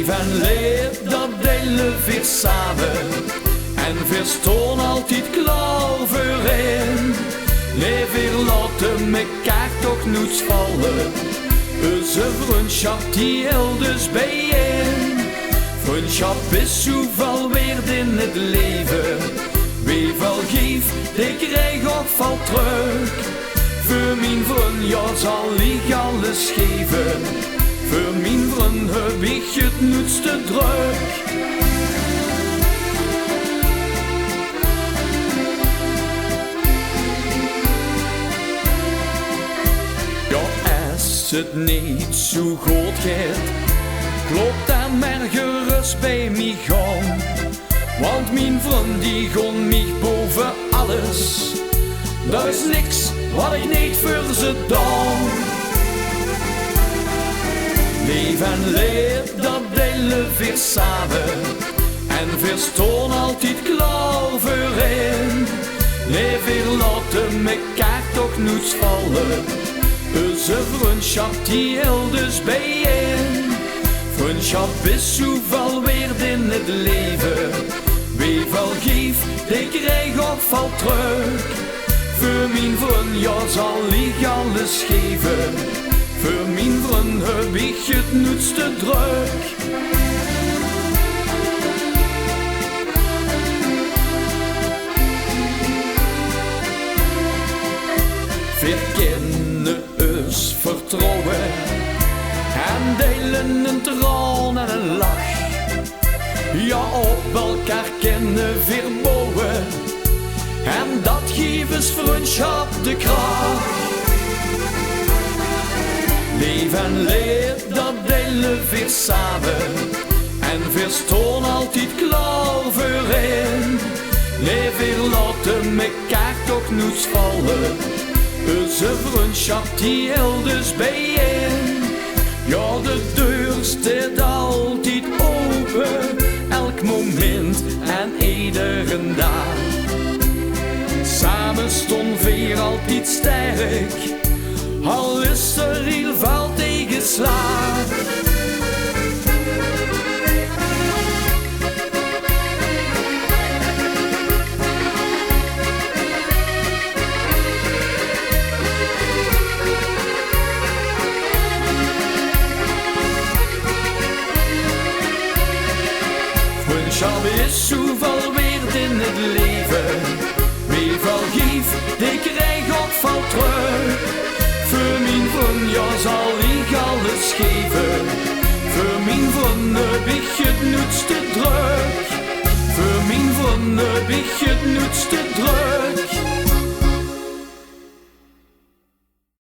Leef en leef, dat delen weer samen. En verstaan altijd klaar voorin. Leef weer laten mekaar toch nooit vallen. Onze vriendschap die heel dus bijeen. Vriendschap is zoveel waard in het leven. Wie veel geeft, die krijgt ook veel terug. Voor mijn vriend, ja, zal ik alles geven. Voor mijn vriend heb ik het nooit te druk. Ja, als het niet zo goed gaat, klopt dan maar gerust bij mij gaan. Want mijn vriend die gaat mij boven alles. Er is niks wat ik niet voor ze doe. Leef en leef, dat delen weer samen. En verstaan altijd klaar voorin. Leef weer laten mekaar toch nooit vallen. Onze vriendschap die heel dus bijeen. Vriendschap is zoveel waard in het leven. Wie veel geeft, die krijgt ook veel terug. Voor mijn vriend, ja, zal ik alles geven. Voor mijn vriend heb ik het nooit te druk. We kennen ons vertrouwen en delen een traan en een lach. Ja, op elkaar kennen we bouwen en dat geeft ons vriendschap de kracht. Leef en leef, dat delen we samen. En verstaan altijd klaar voorin. Leef weer laten mekaar toch nooit vallen. Onze vriendschap die heel dus bijeen. Ja, de deur staat altijd open. Elk moment en iedere dag. Samen stonden we altijd sterk. Al is er heel veel tegenslag. Vriendschap is zoveel waard in het leven. Wie veel geeft, die krijgt ook veel terug. Voor mijn vriend, ja, zal ik alles geven. Voor mijn vriend heb ik het nooit te druk. Voor mijn vriend heb ik het nooit te druk.